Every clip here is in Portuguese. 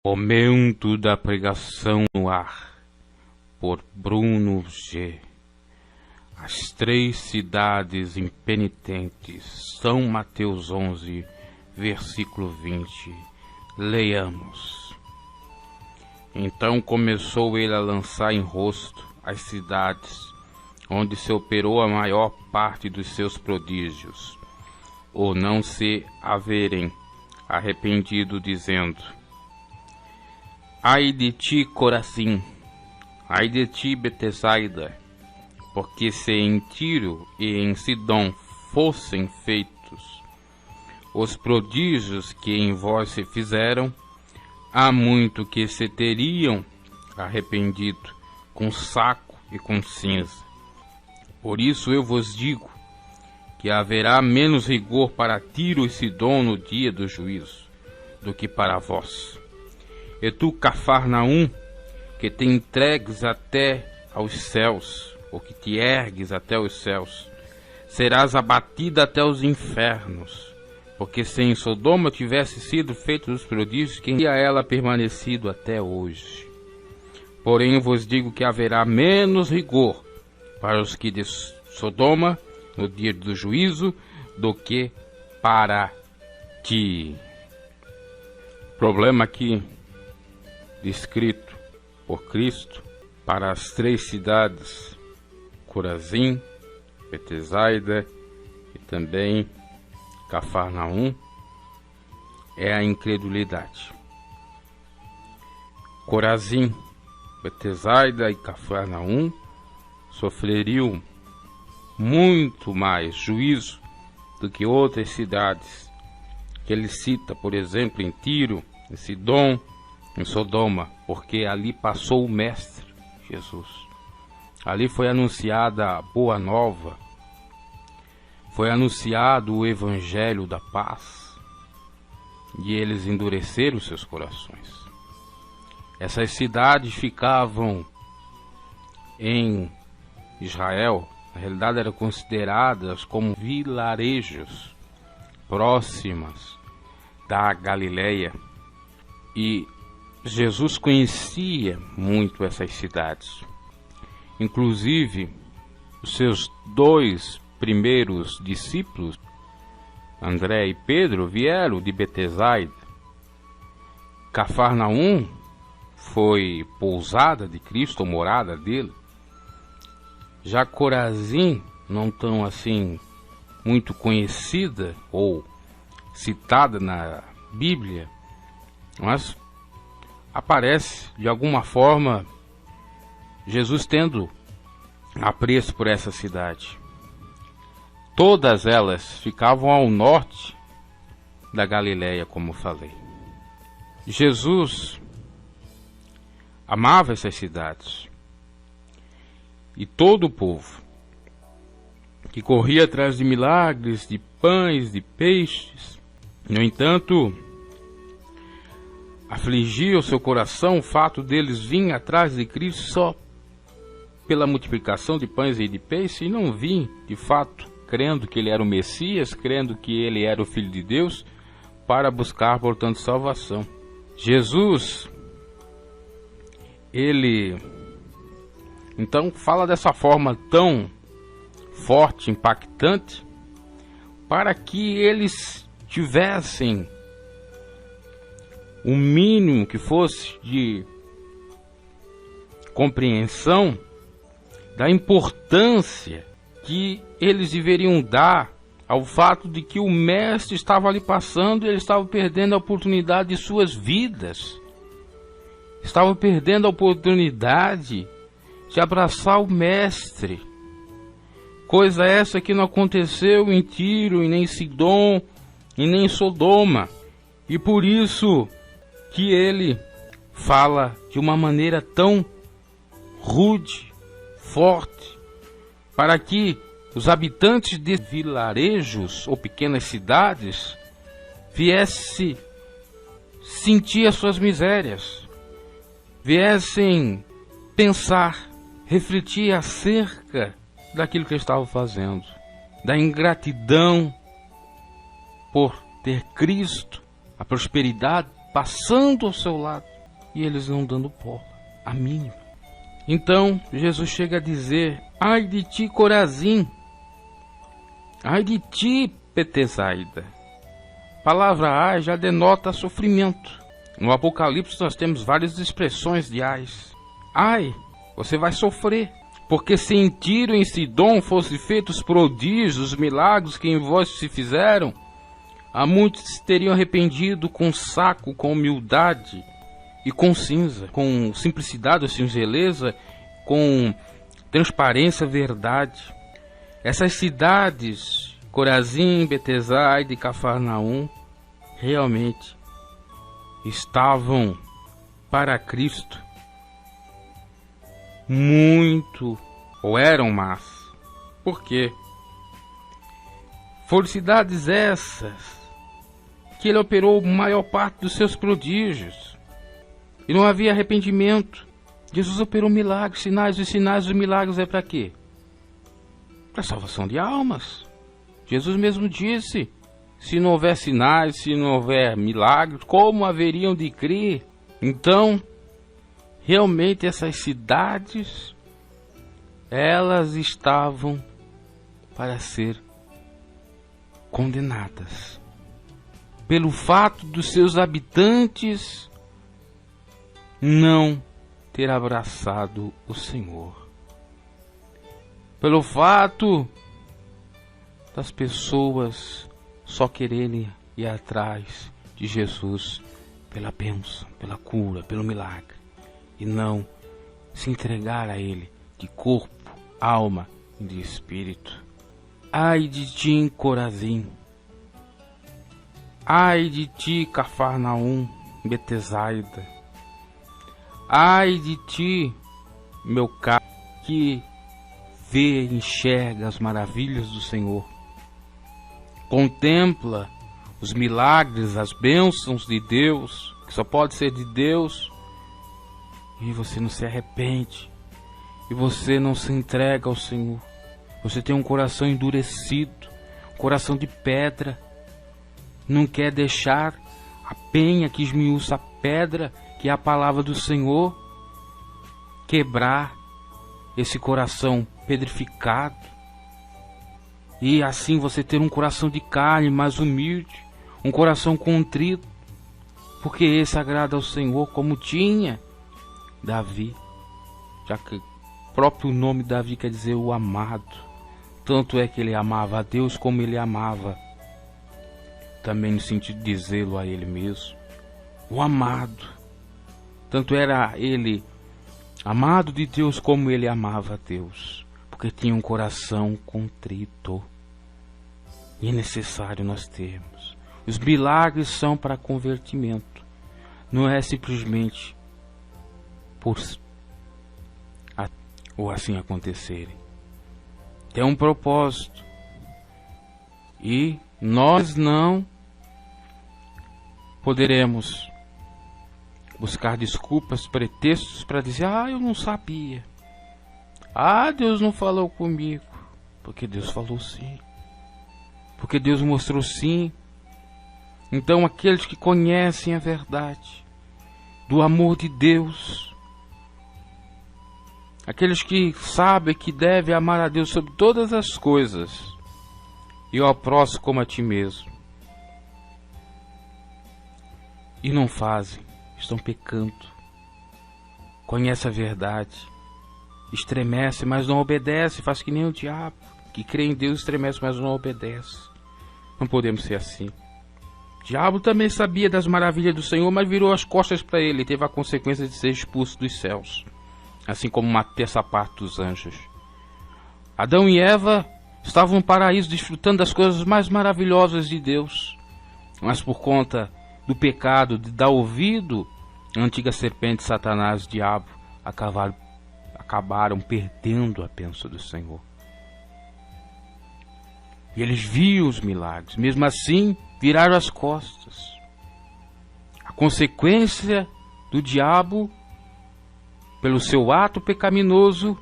Momento da pregação no ar, por Bruno G. As três cidades impenitentes, São Mateus 11, versículo 20. Leiamos. Então começou ele a lançar em rosto as cidades, onde se operou a maior parte dos seus prodígios, ou não se haverem arrependido, dizendo: ai de ti, Corazim, ai de ti, Betsaida, porque se em Tiro e em Sidom fossem feitos os prodígios que em vós se fizeram, há muito que se teriam arrependido com saco e com cinza. Por isso eu vos digo que haverá menos rigor para Tiro e Sidom no dia do juízo do que para vós. E tu, Cafarnaum, que te entregues até aos céus, ou que te ergues até os céus, serás abatida até os infernos. Porque se em Sodoma tivesse sido feitos os prodígios, quem teria ela permanecido até hoje? Porém vos digo que haverá menos rigor para os que de Sodoma no dia do juízo do que para ti. Problema aqui descrito por Cristo para as três cidades, Corazim, Betsaida e também Cafarnaum, é a incredulidade. Corazim, Betsaida e Cafarnaum sofreriam muito mais juízo do que outras cidades que ele cita, por exemplo, em Tiro, em Sidom, em Sodoma, porque ali passou o Mestre Jesus. Ali foi anunciada a boa nova, foi anunciado o Evangelho da paz, e eles endureceram seus corações. Essas cidades ficavam em Israel, na realidade eram consideradas como vilarejos próximas da Galileia, e Jesus conhecia muito essas cidades. Inclusive, os seus dois primeiros discípulos, André e Pedro, vieram de Betsaida. Cafarnaum foi pousada de Cristo, ou morada dele. Já Corazim, não tão assim muito conhecida ou citada na Bíblia, mas aparece de alguma forma Jesus tendo apreço por essa cidade. Todas elas ficavam ao norte da Galileia, como falei. Jesus amava essas cidades, e todo o povo que corria atrás de milagres, de pães, de peixes, no entanto, afligia o seu coração o fato deles virem atrás de Cristo só pela multiplicação de pães e de peixes, e não vir, de fato, crendo que ele era o Messias, crendo que ele era o Filho de Deus, para buscar, portanto, salvação. Jesus, ele, então, fala dessa forma tão forte, impactante, para que eles tivessem o mínimo que fosse de compreensão da importância que eles deveriam dar ao fato de que o Mestre estava ali passando e eles estavam perdendo a oportunidade de suas vidas. Estavam perdendo a oportunidade de abraçar o Mestre. Coisa essa que não aconteceu em Tiro, e nem em Sidom, e nem em Sodoma. E por isso que ele fala de uma maneira tão rude, forte, para que os habitantes de vilarejos ou pequenas cidades viessem sentir as suas misérias, viessem pensar, refletir acerca daquilo que eles estavam fazendo, da ingratidão por ter Cristo, a prosperidade passando ao seu lado e eles não dando bola, a mínima. Então Jesus chega a dizer: ai de ti, Corazim, ai de ti, Betsaida. A palavra ai já denota sofrimento. No Apocalipse nós temos várias expressões de ais. Ai, você vai sofrer, porque se em Tiro e em Sidom fossem feitos prodígios, os milagres que em vós se fizeram, há muitos teriam arrependido com saco, com humildade e com cinza, com simplicidade, singeleza, com transparência, verdade. Essas cidades, Corazim, Betsaida e Cafarnaum, realmente estavam para Cristo muito, ou eram más. Por quê? Foram cidades essas que ele operou a maior parte dos seus prodígios e não havia arrependimento. Jesus operou milagres, sinais. Os sinais dos milagres é para quê? Para salvação de almas. Jesus mesmo disse: se não houver sinais, se não houver milagres, como haveriam de crer? Então, realmente essas cidades, elas estavam para ser condenadas pelo fato dos seus habitantes não ter abraçado o Senhor, pelo fato das pessoas só quererem ir atrás de Jesus pela bênção, pela cura, pelo milagre, e não se entregar a Ele de corpo, alma e de espírito. Ai de ti, Corazim! Ai de ti, Cafarnaum, Betsaida! Ai de ti, meu caro, que vê e enxerga as maravilhas do Senhor, contempla os milagres, as bênçãos de Deus, que só pode ser de Deus, e você não se arrepende, e você não se entrega ao Senhor. Você tem um coração endurecido, um coração de pedra, não quer deixar a penha que esmiuça a pedra, que é a palavra do Senhor, quebrar esse coração pedrificado, e assim você ter um coração de carne mais humilde, um coração contrito, porque esse agrada ao Senhor, como tinha Davi, já que o próprio nome Davi quer dizer o amado. Tanto é que ele amava a Deus como ele amava, também no sentido de dizê-lo a ele mesmo, o amado. Tanto era ele amado de Deus como ele amava a Deus, porque tinha um coração contrito. E é necessário nós termos. Os milagres são para convertimento, não é simplesmente por ou assim acontecerem. Tem um propósito, e nós não poderemos buscar desculpas, pretextos para dizer: eu não sabia, Deus não falou comigo, porque Deus falou sim, porque Deus mostrou sim. Então aqueles que conhecem a verdade do amor de Deus, aqueles que sabem que devem amar a Deus sobre todas as coisas e ao próximo como a ti mesmo, e não fazem, estão pecando. Conhece a verdade, estremece, mas não obedece, faz que nem o diabo, que crê em Deus, estremece, mas não obedece. Não podemos ser assim. O diabo também sabia das maravilhas do Senhor, mas virou as costas para ele e teve a consequência de ser expulso dos céus, assim como uma terça parte dos anjos. Adão e Eva estavam no paraíso desfrutando das coisas mais maravilhosas de Deus, mas por conta do pecado, de dar ouvido à antiga serpente Satanás, diabo, acabaram perdendo a bênção do Senhor. E eles viam os milagres, mesmo assim viraram as costas. A consequência do diabo, pelo seu ato pecaminoso,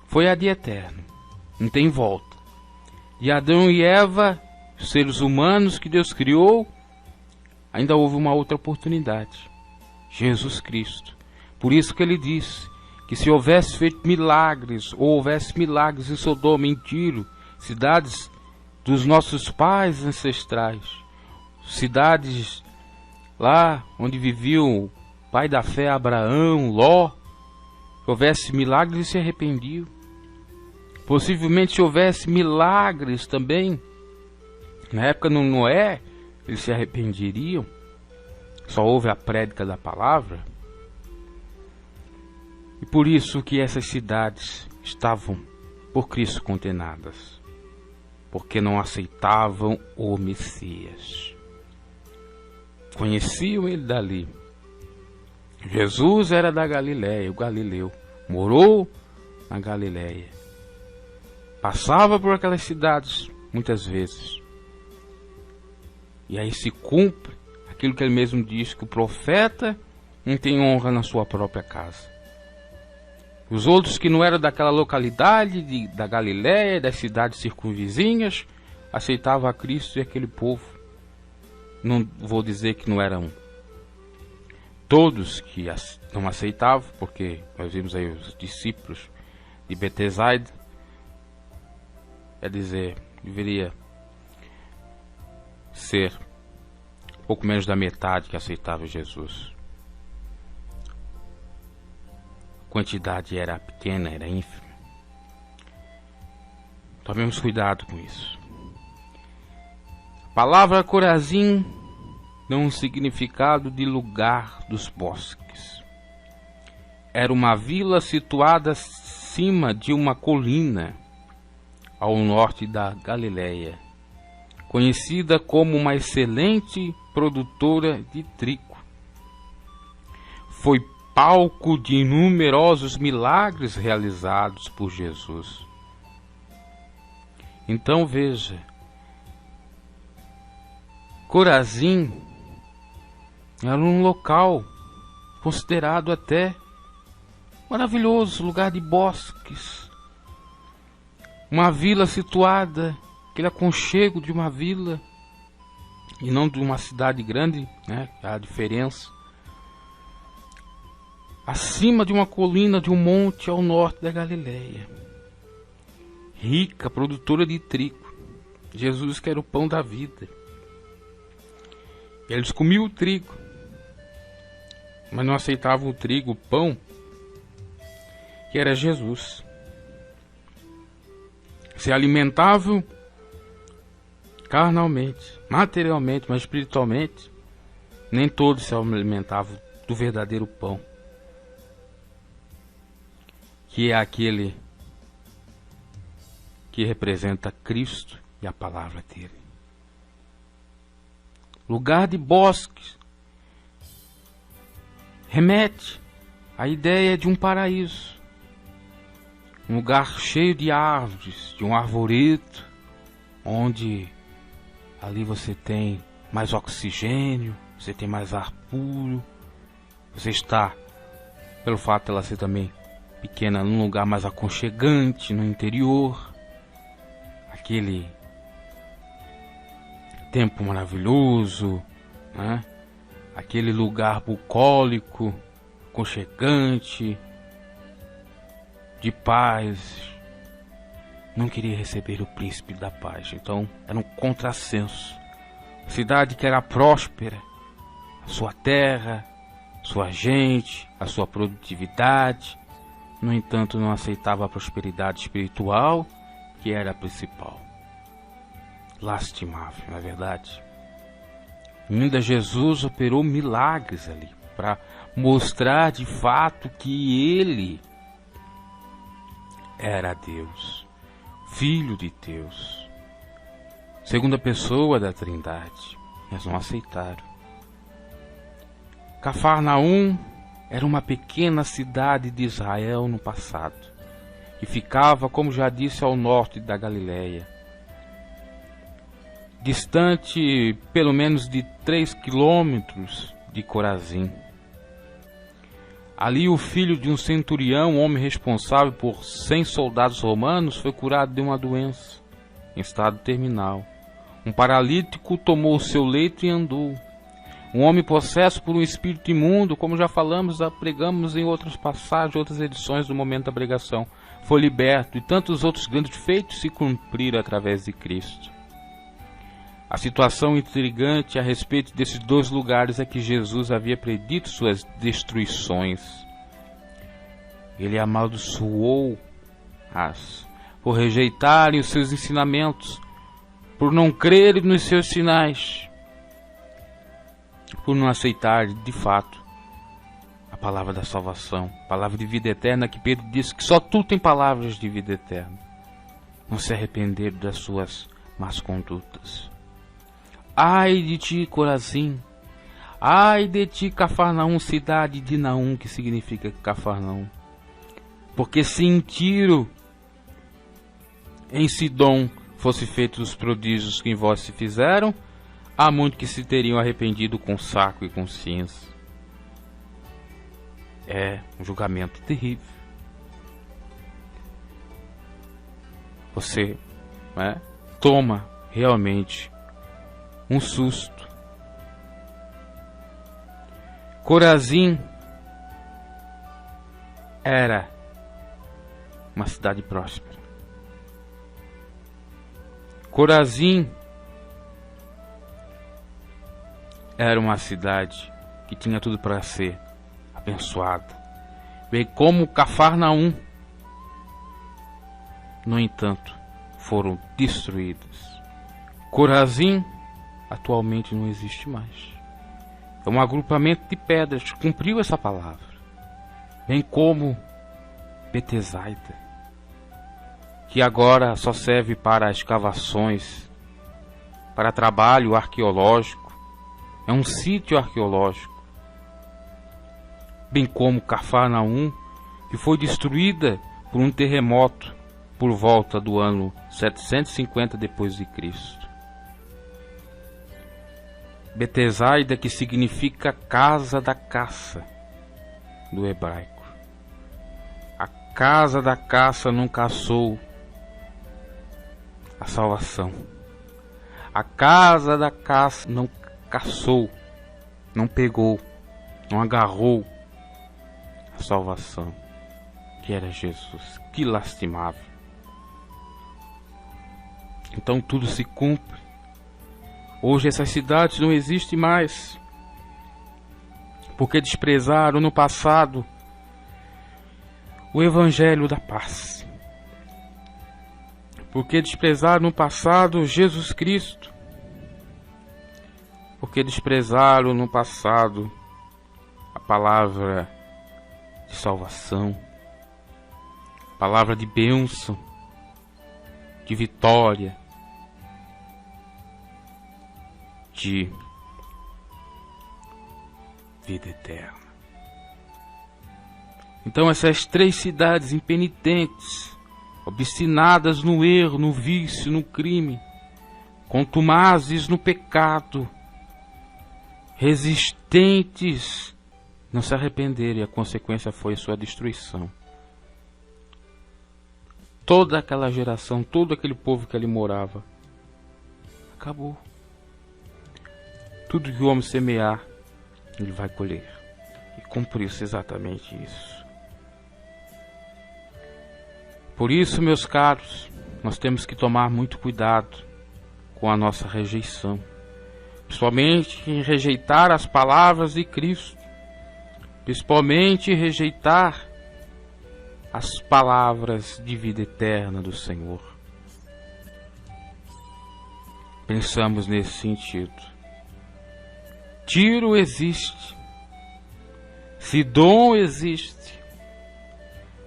foi a de eterno. Não tem volta. E Adão e Eva, seres humanos que Deus criou, ainda houve uma outra oportunidade: Jesus Cristo. Por isso que ele disse que se houvesse feito milagres, ou houvesse milagres em Sodoma, em Tiro, cidades dos nossos pais ancestrais, cidades lá onde viviam o pai da fé Abraão, Ló, se houvesse milagres, eles se arrependiam. Possivelmente se houvesse milagres também na época do Noé, eles se arrependeriam. Só houve a prédica da palavra. E por isso que essas cidades estavam por Cristo condenadas, porque não aceitavam o Messias. Conheciam ele dali. Jesus era da Galiléia, o Galileu, morou na Galiléia, passava por aquelas cidades muitas vezes. E aí se cumpre aquilo que ele mesmo diz, que o profeta não tem honra na sua própria casa. Os outros que não eram daquela localidade, da Galiléia, das cidades circunvizinhas, aceitavam a Cristo, e aquele povo, não vou dizer que não eram todos que não aceitavam, porque nós vimos aí os discípulos de Betsaida, quer dizer, deveria ser pouco menos da metade que aceitava Jesus. A quantidade era pequena, era ínfima. Tomemos cuidado com isso. A palavra Corazim dá um significado de lugar dos bosques. Era uma vila situada acima de uma colina ao norte da Galiléia, conhecida como uma excelente produtora de trigo. Foi palco de numerosos milagres realizados por Jesus. Então veja, Corazim era um local considerado até maravilhoso, lugar de bosques, uma vila situada, aquele aconchego de uma vila e não de uma cidade grande, né? A diferença. Acima de uma colina, de um monte ao norte da Galiléia, rica, produtora de trigo. Jesus, que era o pão da vida. Eles comiam o trigo, mas não aceitavam o trigo, o pão, que era Jesus. Se alimentavam carnalmente, materialmente, mas espiritualmente, nem todos se alimentavam do verdadeiro pão, que é aquele que representa Cristo e a palavra dele. Lugar de bosques remete à ideia de um paraíso, um lugar cheio de árvores, de um arvoredo, onde ali você tem mais oxigênio, você tem mais ar puro, você está, pelo fato de ela ser também pequena, num lugar mais aconchegante, no interior, aquele tempo maravilhoso, né? Aquele lugar bucólico, aconchegante, de paz. Não queria receber o príncipe da paz, então era um contrassenso. A cidade que era próspera, a sua terra, sua gente, a sua produtividade, no entanto não aceitava a prosperidade espiritual, que era a principal. Lastimável, não é verdade? Ainda Jesus operou milagres ali, para mostrar de fato que ele era Deus, Filho de Deus, segunda pessoa da Trindade, mas não aceitaram. Cafarnaum era uma pequena cidade de Israel no passado, que ficava, como já disse, ao norte da Galiléia, distante pelo menos de 3 quilômetros de Corazim. Ali o filho de um centurião, um homem responsável por 100 soldados romanos, foi curado de uma doença, em estado terminal. Um paralítico tomou o seu leito e andou. Um homem possesso por um espírito imundo, como já falamos, pregamos em outras passagens, outras edições do Momento da Pregação, foi liberto e tantos outros grandes feitos se cumpriram através de Cristo. A situação intrigante a respeito desses dois lugares é que Jesus havia predito suas destruições. Ele amaldiçoou-as por rejeitarem os seus ensinamentos, por não crerem nos seus sinais, por não aceitar de fato a palavra da salvação, a palavra de vida eterna, que Pedro disse que só tu tem palavras de vida eterna. Não se arrepender das suas más condutas. Ai de ti, Corazim! Ai de ti, Cafarnaum, cidade de Naum, que significa Cafarnaum. Porque se em Tiro, em Sidom, fosse feitos os prodígios que em vós se fizeram, há muito que se teriam arrependido com saco e com cinza. É um julgamento terrível. Você toma realmente um susto. Corazim era uma cidade próspera. Corazim era uma cidade que tinha tudo para ser abençoada, bem como Cafarnaum. No entanto, foram destruídas. Corazim atualmente não existe mais. É um agrupamento de pedras, cumpriu essa palavra. Bem como Betsaida, que agora só serve para escavações, para trabalho arqueológico. É um sítio arqueológico. Bem como Cafarnaum, que foi destruída por um terremoto por volta do ano 750 depois de Cristo. Betsaida, que significa casa da caça do hebraico. A casa da caça não caçou a salvação. A casa da caça não caçou, não pegou, não agarrou a salvação, que era Jesus. Que lastimável. Então tudo se cumpre. Hoje essas cidades não existem mais, porque desprezaram no passado o Evangelho da paz, porque desprezaram no passado Jesus Cristo, porque desprezaram no passado a palavra de salvação, a palavra de bênção, de vitória, de vida eterna. Então essas três cidades impenitentes, obstinadas no erro, no vício, no crime, contumazes no pecado, resistentes, não se arrependeram, e a consequência foi sua destruição. Toda aquela geração, todo aquele povo que ali morava, acabou. Tudo que o homem semear, ele vai colher. E cumpriu-se exatamente isso. Por isso, meus caros, nós temos que tomar muito cuidado com a nossa rejeição. Principalmente em rejeitar as palavras de Cristo. Principalmente rejeitar as palavras de vida eterna do Senhor. Pensamos nesse sentido. Tiro existe. Sidom existe.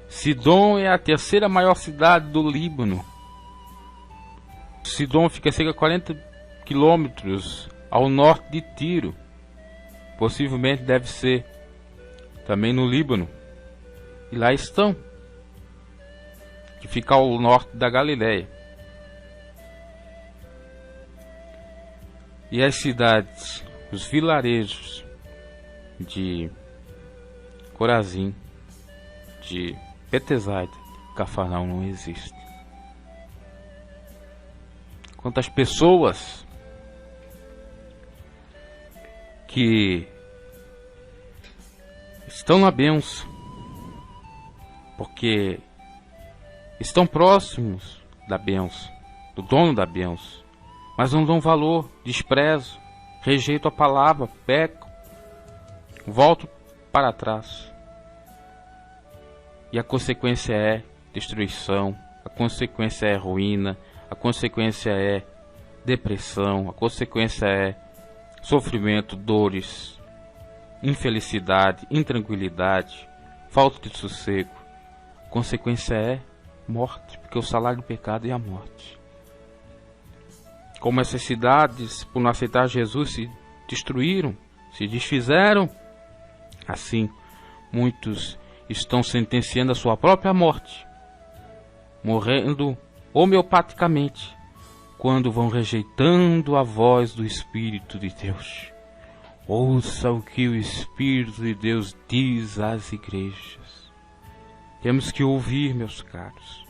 Sidom é a terceira maior cidade do Líbano. Sidom fica a cerca de 40 quilômetros ao norte de Tiro. Possivelmente deve ser também no Líbano. E lá estão, que fica ao norte da Galileia. E as cidades, os vilarejos de Corazim, de Betsaida, Cafarnaum não existem. Quantas pessoas que estão na bênção, porque estão próximos da bênção, do dono da bênção, mas não dão valor, desprezam, rejeitam a palavra, pecam, voltam para trás. E a consequência é destruição, a consequência é ruína, a consequência é depressão, a consequência é sofrimento, dores, infelicidade, intranquilidade, falta de sossego. A consequência é morte, porque o salário do pecado é a morte. Como essas cidades, por não aceitar Jesus, se destruíram, se desfizeram, assim muitos estão sentenciando a sua própria morte, morrendo homeopaticamente, quando vão rejeitando a voz do Espírito de Deus. Ouça o que o Espírito de Deus diz às igrejas. Temos que ouvir, meus caros.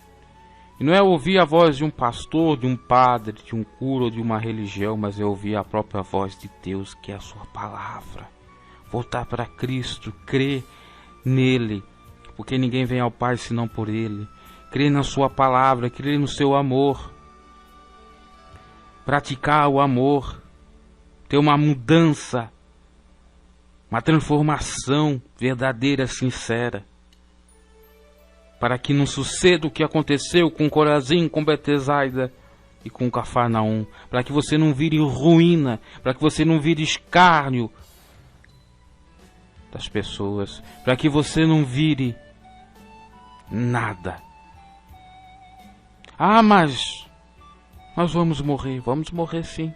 E não é ouvir a voz de um pastor, de um padre, de um cura ou de uma religião, mas é ouvir a própria voz de Deus, que é a sua palavra. Voltar para Cristo, crer nele, porque ninguém vem ao Pai senão por ele. Crer na sua palavra, crer no seu amor. Praticar o amor, ter uma mudança, uma transformação verdadeira, sincera, para que não suceda o que aconteceu com Corazim, com Betsaida e com Cafarnaum, para que você não vire ruína, para que você não vire escárnio das pessoas, para que você não vire nada. Ah, mas nós vamos morrer sim.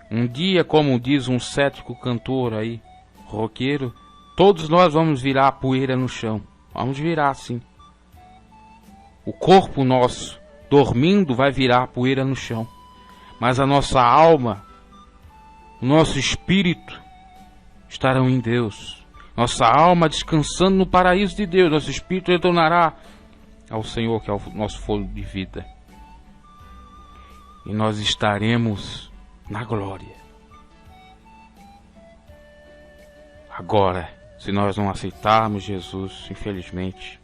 Um dia, como diz um cético cantor aí, roqueiro, todos nós vamos virar poeira no chão. Vamos virar sim. O corpo nosso, dormindo, vai virar poeira no chão. Mas a nossa alma, o nosso espírito, estarão em Deus. Nossa alma descansando no paraíso de Deus. Nosso espírito retornará ao Senhor, que é o nosso fôlego de vida. E nós estaremos na glória. Agora, se nós não aceitarmos Jesus, infelizmente,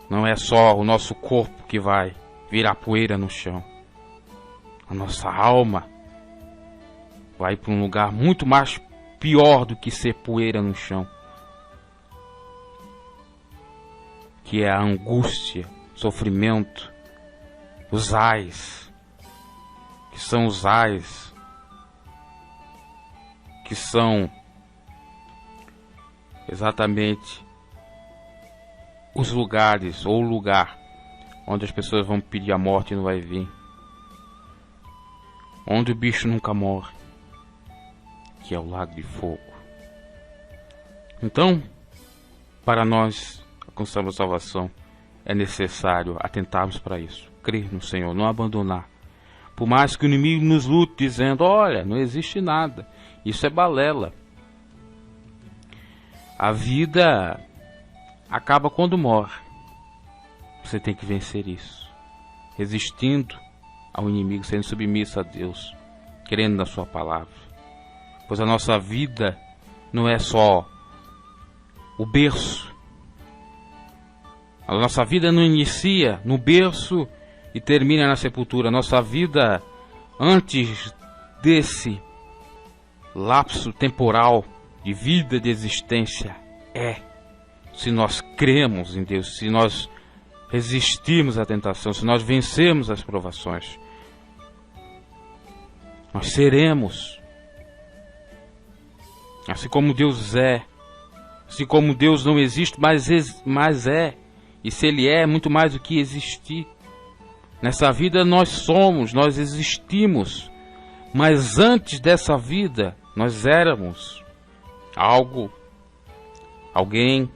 não é só o nosso corpo que vai virar poeira no chão. A nossa alma vai para um lugar muito mais pior do que ser poeira no chão, que é a angústia, sofrimento, os ais, que são os ais, que são exatamente os lugares, ou o lugar onde as pessoas vão pedir a morte e não vai vir, onde o bicho nunca morre, que é o lago de fogo. Então, para nós alcançarmos a salvação, é necessário atentarmos para isso, crer no Senhor, não abandonar. Por mais que o inimigo nos lute dizendo, olha, não existe nada, isso é balela. A vida acaba quando morre. Você tem que vencer isso, resistindo ao inimigo, sendo submisso a Deus, crendo na sua palavra. Pois a nossa vida não é só o berço. A nossa vida não inicia no berço e termina na sepultura. A nossa vida, antes desse lapso temporal de vida, de existência, se nós cremos em Deus, se nós resistirmos à tentação, se nós vencermos as provações, nós seremos assim como Deus é, assim como Deus não existe, mas é, e se Ele é muito mais do que existir. Nessa vida nós somos, nós existimos, mas antes dessa vida nós éramos algo, alguém,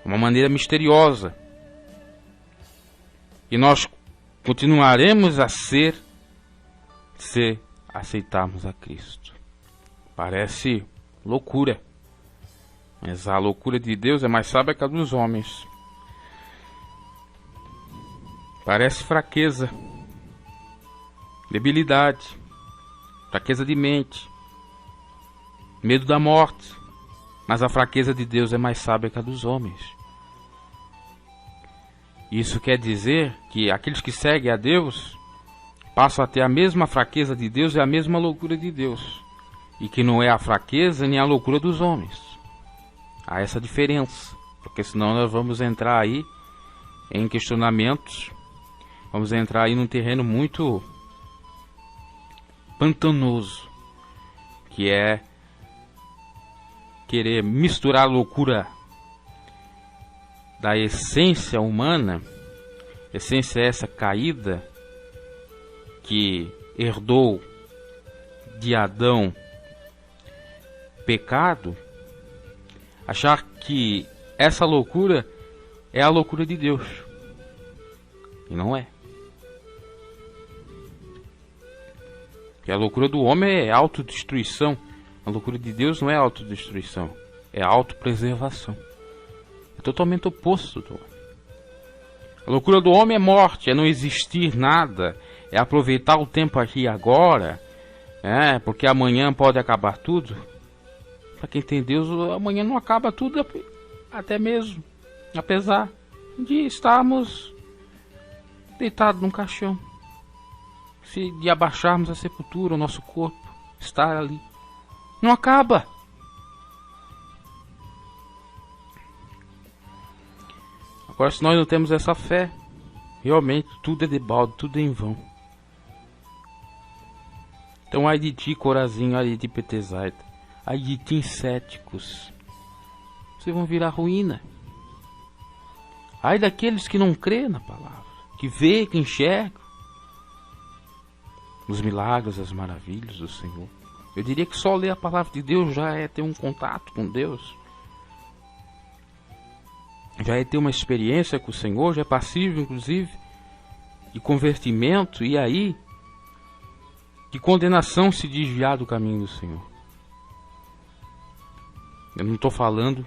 uma maneira misteriosa, e nós continuaremos a ser se aceitarmos a Cristo. Parece loucura, mas a loucura de Deus é mais sábia que a dos homens. Parece fraqueza, debilidade, fraqueza de mente, medo da morte. Mas a fraqueza de Deus é mais sábia que a dos homens. Isso quer dizer que aqueles que seguem a Deus passam a ter a mesma fraqueza de Deus e a mesma loucura de Deus. E que não é a fraqueza nem a loucura dos homens. Há essa diferença. Porque senão nós vamos entrar aí em questionamentos. Vamos entrar aí num terreno muito pantanoso. Que é querer misturar a loucura da essência humana, essência essa caída que herdou de Adão pecado, achar que essa loucura é a loucura de Deus. E não é. Que a loucura do homem é autodestruição. A loucura de Deus não é autodestruição, é autopreservação. É totalmente oposto do homem. A loucura do homem é morte, é não existir nada, é aproveitar o tempo aqui e agora, porque amanhã pode acabar tudo. Para quem tem Deus, amanhã não acaba tudo, até mesmo, apesar de estarmos deitados num caixão. De abaixarmos a sepultura, o nosso corpo estar ali. Não acaba. Agora, se nós não temos essa fé, realmente tudo é de balde, tudo é em vão. Então, ai de ti, Corazim, ai de ti, Petezaida, ai de ti, céticos, vocês vão virar ruína. Ai daqueles que não crê na palavra, que vê, que enxerga os milagres, as maravilhas do Senhor. Eu diria que só ler a palavra de Deus já é ter um contato com Deus. Já é ter uma experiência com o Senhor, já é passível, inclusive, de convertimento e aí de condenação se desviar do caminho do Senhor. Eu não estou falando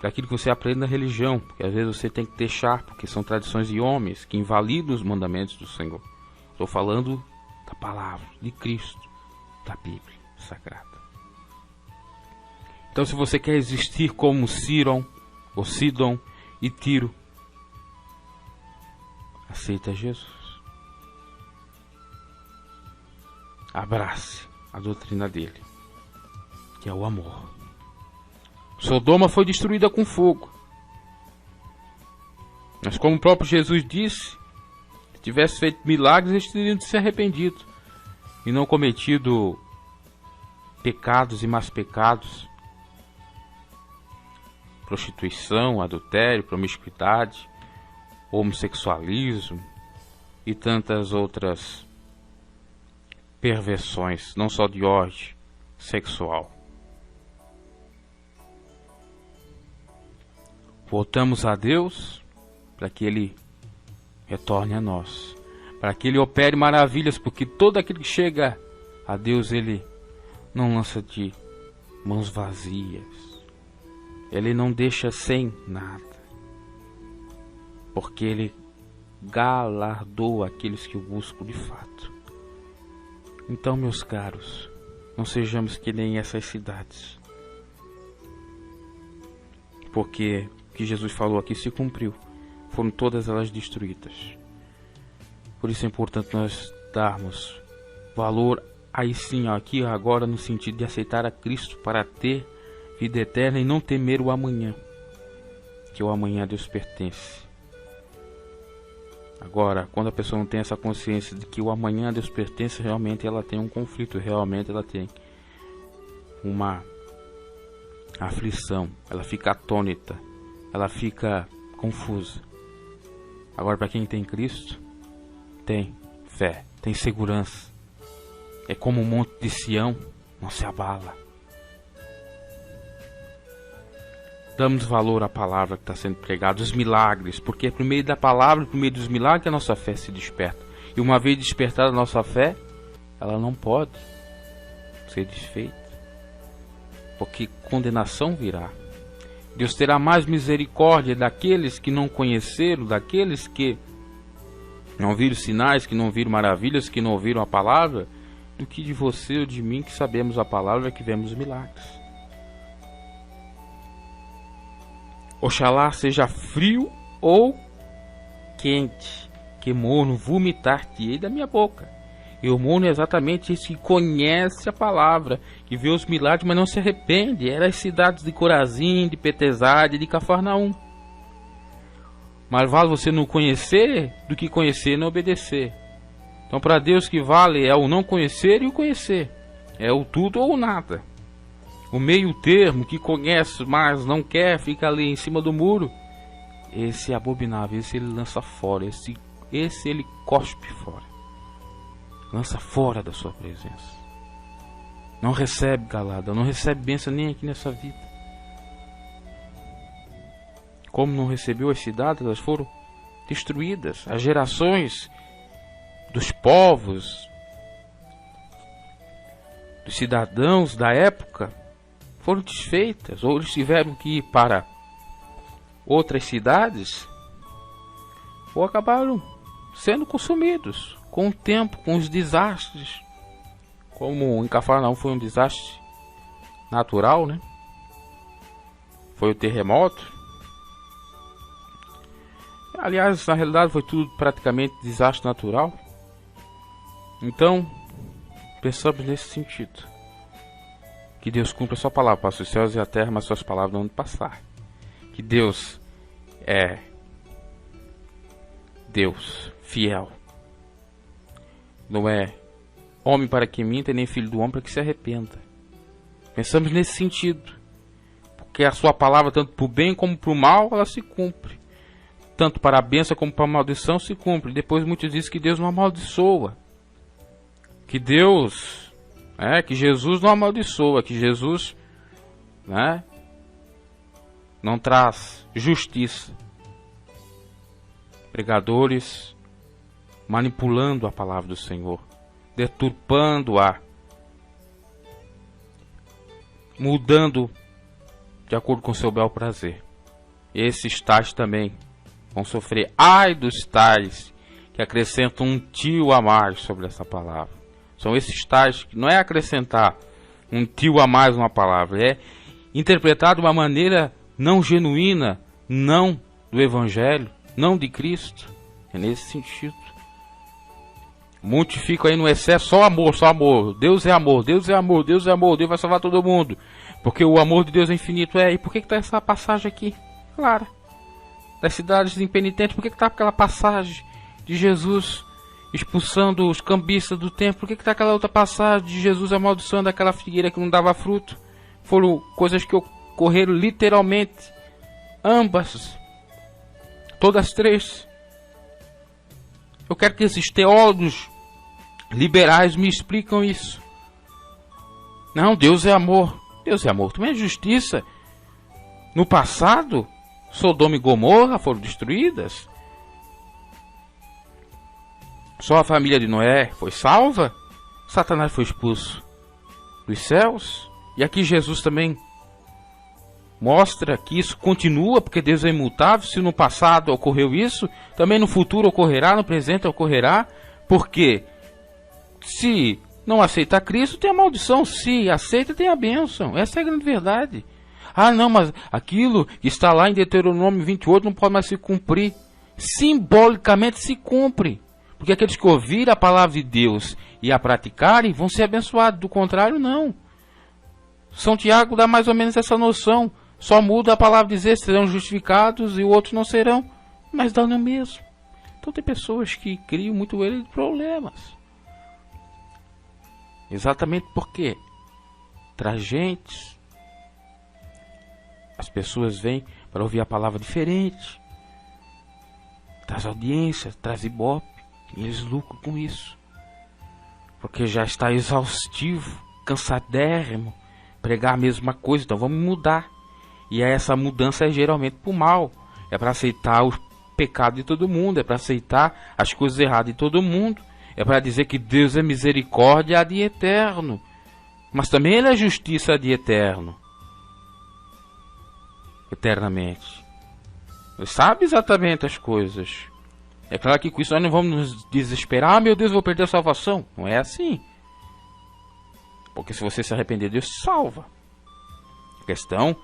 daquilo que você aprende na religião, porque às vezes você tem que deixar, porque são tradições de homens que invalidam os mandamentos do Senhor. Estou falando da palavra de Cristo, da Bíblia Sagrada. Então, se você quer existir como Sidom e Tiro, aceita Jesus. Abrace a doutrina dele, que é o amor. Sodoma foi destruída com fogo. Mas como o próprio Jesus disse, se tivesse feito milagres, eles teriam se arrependido e não cometido pecados e mais pecados, prostituição, adultério, promiscuidade, homossexualismo e tantas outras perversões, não só de ordem sexual. Voltamos a Deus para que Ele retorne a nós, para que Ele opere maravilhas, porque todo aquele que chega a Deus, Ele não lança de mãos vazias. Ele não deixa sem nada, porque Ele galardoa aqueles que o buscam de fato. Então, meus caros, não sejamos que nem essas cidades, porque o que Jesus falou aqui se cumpriu, foram todas elas destruídas. Por isso é importante nós darmos valor aí sim, aqui agora, no sentido de aceitar a Cristo para ter vida eterna e não temer o amanhã, que o amanhã a Deus pertence. Agora, quando a pessoa não tem essa consciência de que o amanhã a Deus pertence, realmente ela tem um conflito, realmente ela tem uma aflição, ela fica atônita, ela fica confusa. Agora, para quem tem Cristo, tem fé, tem segurança. É como o monte de Sião, não se abala. Damos valor à palavra que está sendo pregada, os milagres, porque é por meio da palavra, por meio dos milagres, que a nossa fé se desperta. E uma vez despertada a nossa fé, ela não pode ser desfeita, porque condenação virá. Deus terá mais misericórdia daqueles que não conheceram, daqueles que não viram sinais, que não viram maravilhas, que não ouviram a palavra, do que de você ou de mim, que sabemos a palavra, que vemos os milagres. Oxalá seja frio ou quente, que morno vomitar-te-ei da minha boca. E o morno é exatamente esse que conhece a palavra, que vê os milagres, mas não se arrepende. Era as cidades de Corazim, de Betesda, de Cafarnaum. Mas vale você não conhecer do que conhecer e não obedecer. Então, para Deus, que vale é o não conhecer e o conhecer. É o tudo ou o nada. O meio termo, que conhece, mas não quer, fica ali em cima do muro. Esse é abominável, esse ele lança fora, esse ele cospe fora. Lança fora da sua presença. Não recebe calada, não recebe bênção nem aqui nessa vida. Como não recebeu as cidades, elas foram destruídas. As gerações dos povos, dos cidadãos da época, foram desfeitas. Ou eles tiveram que ir para outras cidades, ou acabaram sendo consumidos com o tempo, com os desastres. Como em Cafarnaum foi um desastre natural, né? Foi o terremoto. Aliás, na realidade foi tudo praticamente desastre natural. Então, pensamos nesse sentido. Que Deus cumpra a sua palavra, para os céus e a terra, mas suas palavras não vão passar. Que Deus é Deus fiel. Não é homem para que minta, nem filho do homem para que se arrependa. Pensamos nesse sentido. Porque a sua palavra, tanto para o bem como para o mal, ela se cumpre. Tanto para a bênção como para a maldição se cumpre. Depois muitos dizem que Deus não amaldiçoa. Que Deus, que Jesus não amaldiçoa. Que Jesus, não traz justiça. Pregadores manipulando a palavra do Senhor, deturpando-a, mudando de acordo com seu bel prazer. Esses tais também vão sofrer. Ai dos tais que acrescentam um tio a mais sobre essa palavra. São esses tais que não é acrescentar um tio a mais uma palavra, é interpretar de uma maneira não genuína, não do Evangelho, não de Cristo. É nesse sentido. Muitos ficam aí no excesso, só amor, só amor. Deus é amor, Deus é amor, Deus é amor, Deus vai salvar todo mundo. Porque o amor de Deus é infinito. E por que está essa passagem aqui? Claro. Das cidades impenitentes, por que está aquela passagem de Jesus expulsando os cambistas do templo? Por que está aquela outra passagem de Jesus amaldiçoando aquela figueira que não dava fruto? Foram coisas que ocorreram literalmente. Ambas. Todas três. Eu quero que esses teólogos liberais me explicam isso. Não, Deus é amor. Deus é amor, também é justiça. No passado, Sodoma e Gomorra foram destruídas. Só a família de Noé foi salva. Satanás foi expulso dos céus. E aqui Jesus também mostra que isso continua, porque Deus é imutável. Se no passado ocorreu isso, também no futuro ocorrerá, no presente ocorrerá. Porque se não aceitar Cristo, tem a maldição. Se aceita, tem a bênção. Essa é a grande verdade. Ah, não, mas aquilo que está lá em Deuteronômio 28 não pode mais se cumprir. Simbolicamente se cumpre. Porque aqueles que ouvirem a palavra de Deus e a praticarem vão ser abençoados. Do contrário, não. São Tiago dá mais ou menos essa noção. Só muda a palavra dizer serão justificados e outros não serão. Mas dá no mesmo. Então tem pessoas que criam muito ele de problemas. Exatamente porque traz gente. As pessoas vêm para ouvir a palavra diferente. Traz audiência, traz ibope. E eles lucram com isso. Porque já está exaustivo, cansadérrimo, pregar a mesma coisa. Então vamos mudar. E essa mudança é geralmente para o mal. É para aceitar o pecado de todo mundo. É para aceitar as coisas erradas de todo mundo. É para dizer que Deus é misericórdia de eterno. Mas também Ele é justiça de eterno. Eternamente. Ele sabe exatamente as coisas. É claro que com isso nós não vamos nos desesperar. Ah, meu Deus, vou perder a salvação. Não é assim. Porque se você se arrepender, Deus te salva. A questão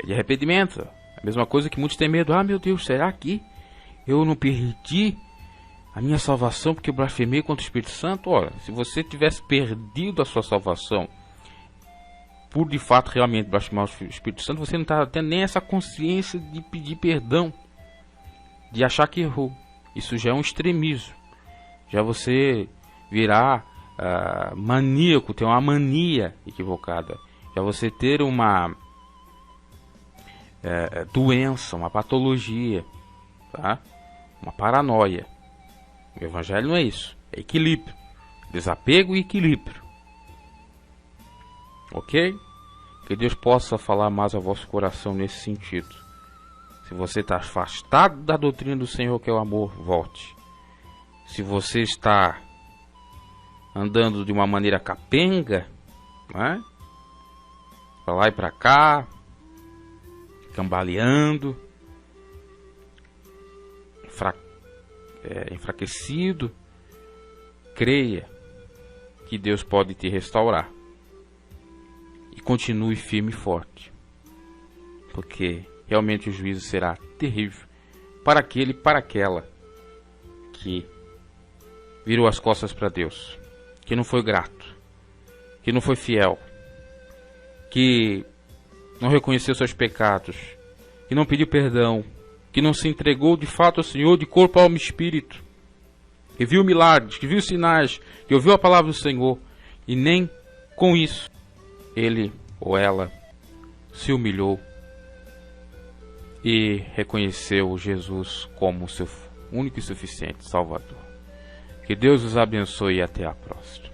é de arrependimento. A mesma coisa que muitos têm medo. Ah, meu Deus, será que eu não perdi a minha salvação porque eu blasfemei contra o Espírito Santo? Ora, se você tivesse perdido a sua salvação por de fato realmente blasfemar o Espírito Santo, você não está tendo nem essa consciência de pedir perdão, de achar que errou. Isso já é um extremismo. Já você virá maníaco, ter uma mania equivocada. Já você ter uma doença, uma patologia, tá? Uma paranoia. O Evangelho não é isso, é equilíbrio, desapego e equilíbrio. Ok? Que Deus possa falar mais ao vosso coração nesse sentido. Se você está afastado da doutrina do Senhor, que é o amor, volte. Se você está andando de uma maneira capenga, né? Para lá e para cá, cambaleando, enfraquecido, creia que Deus pode te restaurar. E continue firme e forte, porque realmente o juízo será terrível para aquele e para aquela que virou as costas para Deus, que não foi grato, que não foi fiel, que não reconheceu seus pecados, que não pediu perdão, que não se entregou de fato ao Senhor de corpo, alma e espírito, que viu milagres, que viu sinais, que ouviu a palavra do Senhor, e nem com isso ele ou ela se humilhou e reconheceu Jesus como seu único e suficiente Salvador. Que Deus os abençoe e até a próxima.